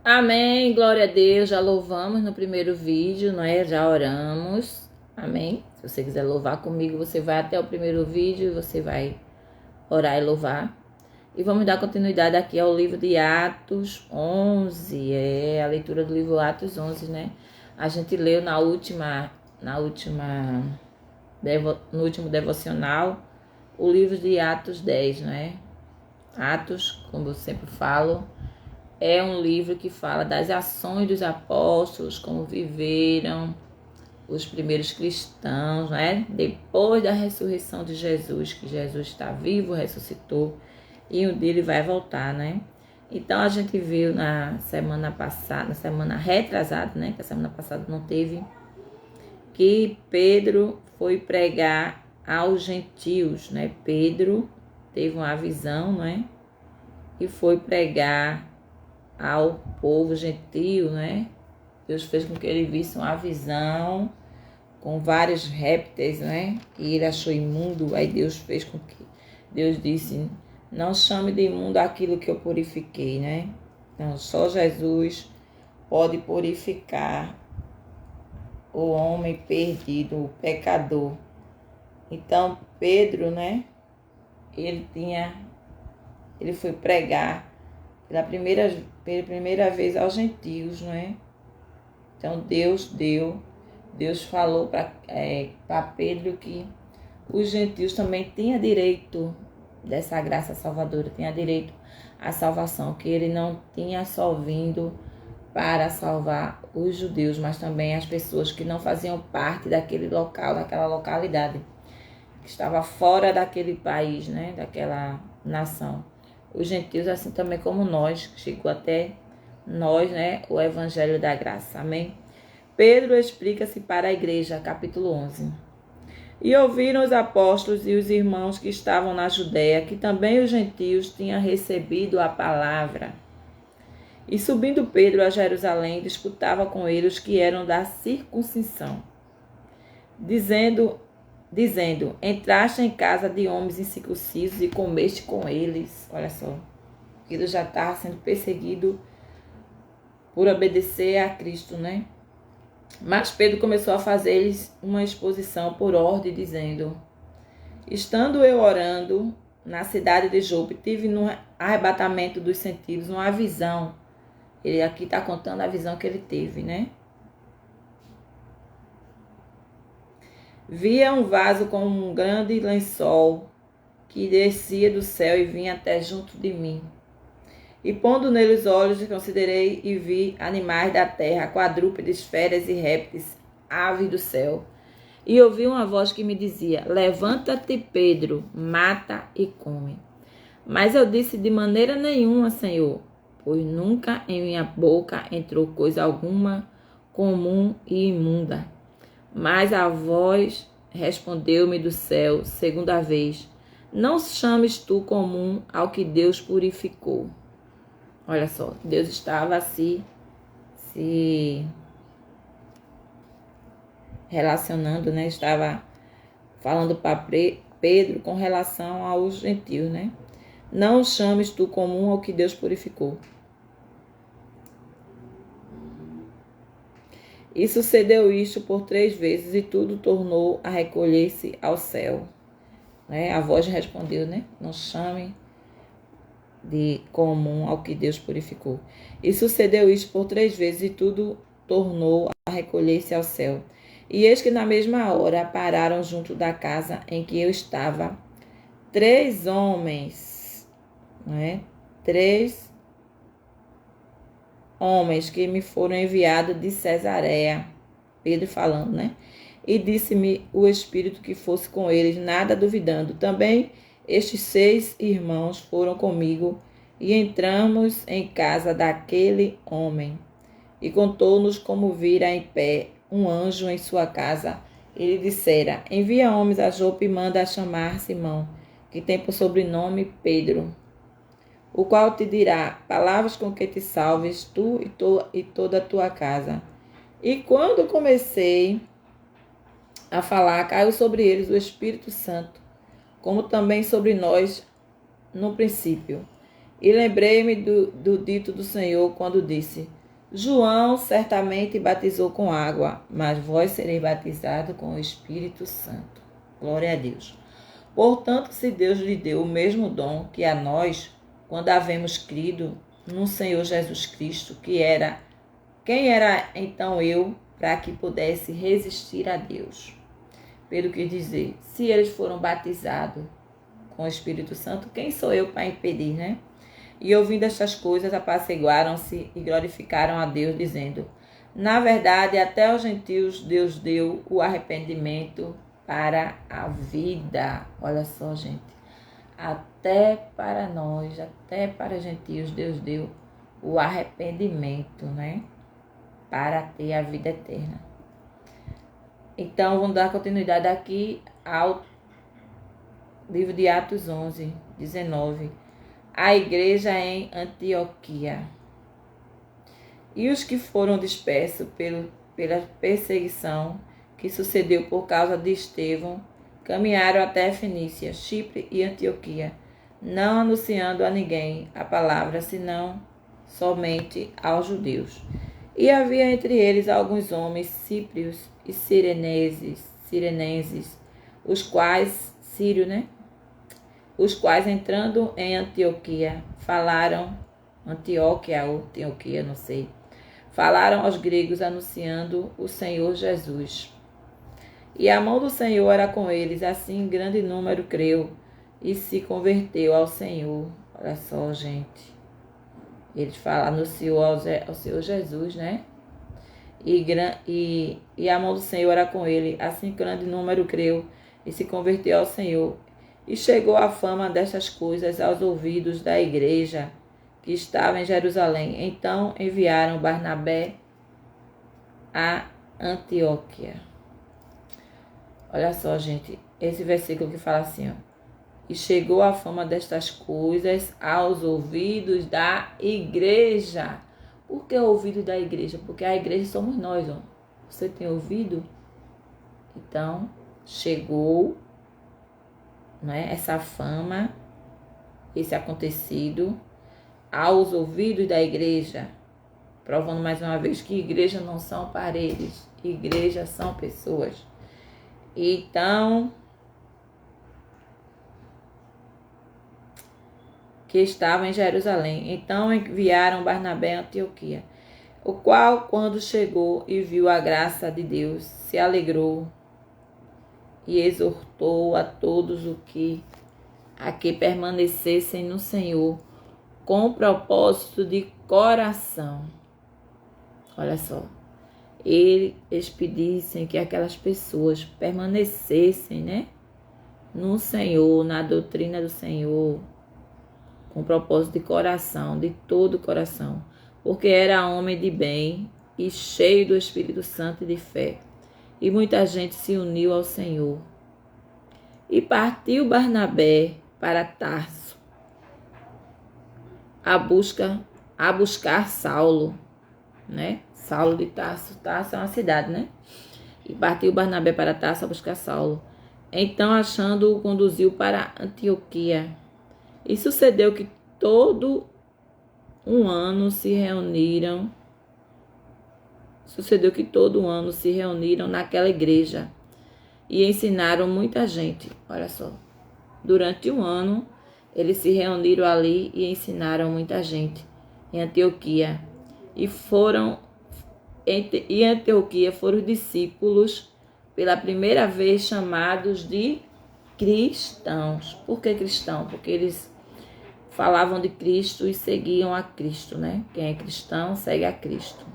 Amém, glória a Deus, já louvamos no primeiro vídeo, não é? Já oramos, amém? Se você quiser louvar comigo, você vai até o primeiro vídeo e você vai orar e louvar. E vamos dar continuidade aqui ao livro de Atos 11, a leitura do livro Atos 11, né? A gente leu no último devocional, o livro de Atos 10, né? Atos, como eu sempre falo, é um livro que fala das ações dos apóstolos, como viveram os primeiros cristãos, né? Depois da ressurreição de Jesus, que Jesus está vivo, ressuscitou, e um dia ele vai voltar, né? Então a gente viu na semana passada, na semana retrasada, né? Que a semana passada não teve, que Pedro foi pregar aos gentios, né? Pedro teve uma visão, né? E foi pregar ao povo gentio, né? Deus fez com que ele visse uma visão com vários répteis, né? E ele achou imundo. Aí Deus fez com que... Deus disse, não chame de imundo aquilo que eu purifiquei, né? Então, só Jesus pode purificar o homem perdido, o pecador. Então, Pedro, né? Ele foi pregar pela primeira vez aos gentios, não é? Então Deus falou para Pedro que os gentios também tinham direito dessa graça salvadora, tinha direito à salvação, que ele não tinha só vindo para salvar os judeus, mas também as pessoas que não faziam parte daquele local, daquela localidade, que estava fora daquele país, né, daquela nação. Os gentios, assim também como nós, chegou até nós, né, o evangelho da graça, amém? Pedro explica-se para a igreja, capítulo 11. E ouviram os apóstolos e os irmãos que estavam na Judéia, que também os gentios tinham recebido a palavra. E subindo Pedro a Jerusalém, disputava com eles que eram da circuncisão, dizendo, entraste em casa de homens incircuncisos e comeste com eles. Olha só, ele já estava sendo perseguido por obedecer a Cristo, né? Mas Pedro começou a fazer-lhes uma exposição por ordem, dizendo, estando eu orando na cidade de Jope, tive no arrebatamento dos sentidos uma visão. Ele aqui está contando a visão que ele teve, né? Via um vaso com um grande lençol que descia do céu e vinha até junto de mim. E pondo nele os olhos, considerei e vi animais da terra, quadrúpedes, feras e répteis, aves do céu. E ouvi uma voz que me dizia, levanta-te, Pedro, mata e come. Mas eu disse, de maneira nenhuma, Senhor, pois nunca em minha boca entrou coisa alguma comum e imunda. Mas a voz respondeu-me do céu, segunda vez, não chames tu comum ao que Deus purificou. Olha só, Deus estava se relacionando, né? Estava falando para Pedro com relação aos gentios, né? Não chames tu comum ao que Deus purificou. E sucedeu isto por 3 vezes e tudo tornou a recolher-se ao céu. Né? A voz respondeu, né? Não chame de comum ao que Deus purificou. E sucedeu isto por 3 vezes e tudo tornou a recolher-se ao céu. E eis que na mesma hora pararam junto da casa em que eu estava 3 homens, né? 3 homens que me foram enviados de Cesareia, Pedro falando, né? E disse-me o Espírito que fosse com eles, nada duvidando. Também estes 6 irmãos foram comigo e entramos em casa daquele homem. E contou-nos como vira em pé um anjo em sua casa. Ele dissera, envia homens a Jope e manda chamar Simão, que tem por sobrenome Pedro, o qual te dirá palavras com que te salves, tu e toda a tua casa. E quando comecei a falar, caiu sobre eles o Espírito Santo, como também sobre nós no princípio. E lembrei-me do dito do Senhor quando disse: João certamente batizou com água, mas vós sereis batizados com o Espírito Santo. Glória a Deus. Portanto, se Deus lhe deu o mesmo dom que a nós, quando havemos crido no Senhor Jesus Cristo, quem era então eu para que pudesse resistir a Deus? Pelo que dizer, se eles foram batizados com o Espírito Santo, quem sou eu para impedir, né? E ouvindo estas coisas, apaciguaram-se e glorificaram a Deus, dizendo: Na verdade, até aos gentios Deus deu o arrependimento para a vida. Olha só, gente. Até para nós, até para os gentios, Deus deu o arrependimento, né? Para ter a vida eterna. Então, vamos dar continuidade aqui ao livro de Atos 11, 19. A igreja em Antioquia. E os que foram dispersos pela perseguição que sucedeu por causa de Estevão, caminharam até Fenícia, Chipre e Antioquia, não anunciando a ninguém a palavra, senão somente aos judeus. E havia entre eles alguns homens síprios e sirenenses, os quais, sírio, né? Os quais, entrando em Antioquia, falaram aos gregos anunciando o Senhor Jesus. E a mão do Senhor era com eles, assim grande número creu e se converteu ao Senhor. Olha só, gente. Eles anunciou ao Senhor Jesus, né? E a mão do Senhor era com ele, assim grande número creu e se converteu ao Senhor. E chegou a fama destas coisas aos ouvidos da igreja que estava em Jerusalém. Então enviaram Barnabé a Antioquia. Olha só, gente, esse versículo que fala assim, ó. E chegou a fama destas coisas aos ouvidos da igreja. Por que ouvido da igreja? Porque a igreja somos nós, ó. Você tem ouvido? Então, chegou, né, essa fama, esse acontecido aos ouvidos da igreja, provando mais uma vez que igreja não são paredes, igreja são pessoas. Então, que estava em Jerusalém. Então enviaram Barnabé a Antioquia, o qual, quando chegou e viu a graça de Deus, se alegrou e exortou a todos a que permanecessem no Senhor com propósito de coração. Olha só. Eles pedissem que aquelas pessoas permanecessem, né, no Senhor, na doutrina do Senhor, com propósito de coração, de todo o coração, porque era homem de bem e cheio do Espírito Santo e de fé. E muita gente se uniu ao Senhor. E partiu Barnabé para Tarso, a buscar Saulo, né? Saulo de Tarso. Tarso é uma cidade, né? E partiu Barnabé para Tarso a buscar Saulo. Então, achando-o, conduziu para Antioquia. E sucedeu que todo um ano se reuniram naquela igreja e ensinaram muita gente. Olha só. Durante um ano, eles se reuniram ali e ensinaram muita gente em Antioquia. Em Antioquia foram os discípulos pela primeira vez chamados de cristãos. Por que cristão? Porque eles falavam de Cristo e seguiam a Cristo, né? Quem é cristão segue a Cristo.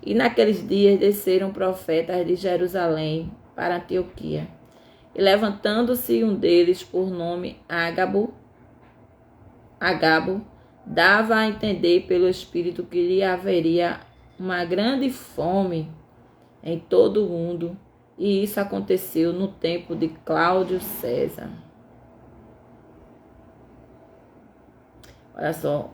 E naqueles dias desceram profetas de Jerusalém para Antioquia. E levantando-se um deles por nome Agabo, dava a entender pelo Espírito que lhe haveria uma grande fome em todo o mundo. E isso aconteceu no tempo de Cláudio César. Olha só,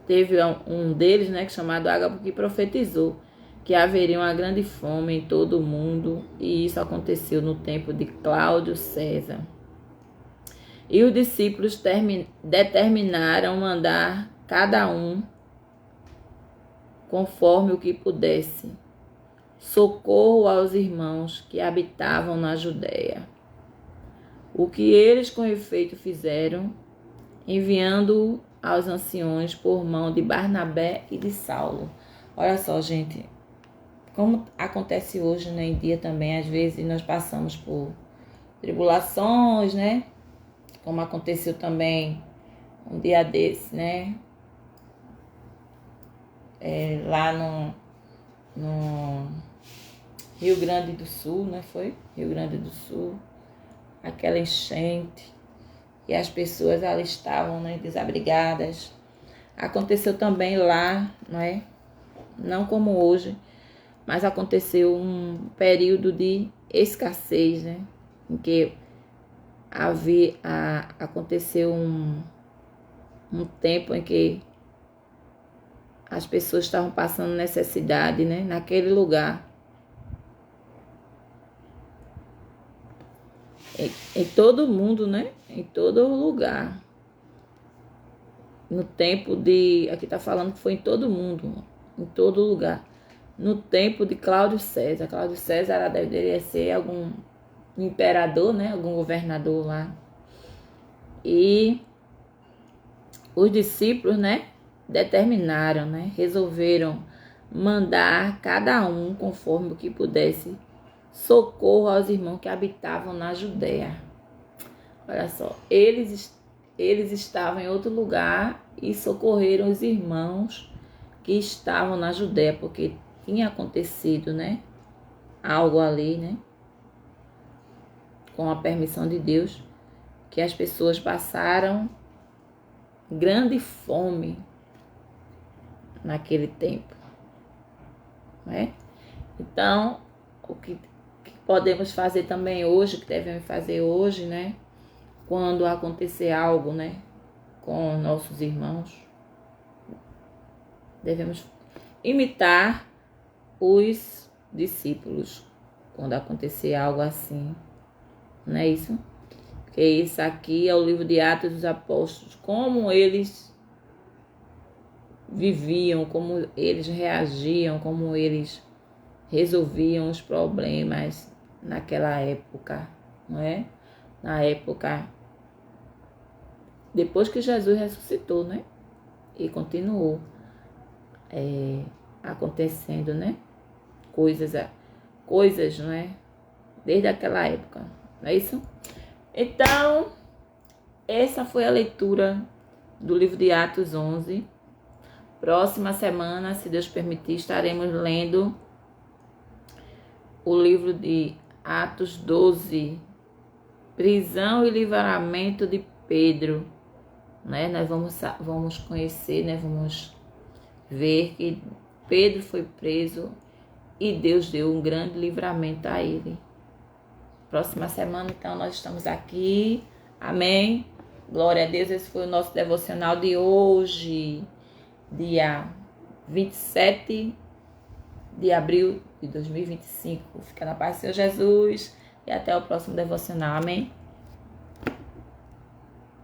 teve um deles, né, chamado Ágabo, que profetizou que haveria uma grande fome em todo o mundo, e isso aconteceu no tempo de Cláudio César. E os discípulos determinaram mandar cada um, conforme o que pudesse, socorro aos irmãos que habitavam na Judéia. O que eles com efeito fizeram, enviando-o aos anciões por mão de Barnabé e de Saulo. Olha só, gente, como acontece hoje, né, em dia também, às vezes nós passamos por tribulações, né? Como aconteceu também um dia desse, né? Lá no Rio Grande do Sul, né? Foi? Rio Grande do Sul. Aquela enchente. E as pessoas ali estavam, né, desabrigadas. Aconteceu também lá, né? Não como hoje, mas aconteceu um período de escassez, né? Em que aconteceu um tempo em que as pessoas estavam passando necessidade, né, naquele lugar. Em todo mundo, né? Em todo lugar. No tempo de... Aqui está falando que foi em todo mundo, em todo lugar. No tempo de Cláudio César. Cláudio César deveria ser algum imperador, né? Algum governador lá. E os discípulos, né? Determinaram, né? Resolveram mandar cada um, conforme o que pudesse, socorro aos irmãos que habitavam na Judéia. Olha só, eles estavam em outro lugar e socorreram os irmãos que estavam na Judéia, porque tinha acontecido, né, algo ali, né, com a permissão de Deus, que as pessoas passaram grande fome naquele tempo, né? Então, o que podemos fazer também hoje, que devemos fazer hoje, né, quando acontecer algo, né, com nossos irmãos, devemos imitar os discípulos quando acontecer algo assim, não é isso? Porque isso aqui é o livro de Atos dos Apóstolos, como eles viviam, como eles reagiam, como eles resolviam os problemas naquela época, não é? Na época depois que Jesus ressuscitou, né? E continuou acontecendo, né? Coisas, não é? Desde aquela época, não é isso? Então, essa foi a leitura do livro de Atos 11. Próxima semana, se Deus permitir, estaremos lendo o livro de Atos 12, prisão e livramento de Pedro, né? Nós vamos conhecer, né? Vamos ver que Pedro foi preso e Deus deu um grande livramento a ele. Próxima semana, então, nós estamos aqui. Amém? Glória a Deus. Esse foi o nosso devocional de hoje, dia 27 de abril de 2025. Fica na paz do Senhor Jesus e até o próximo devocional. Amém?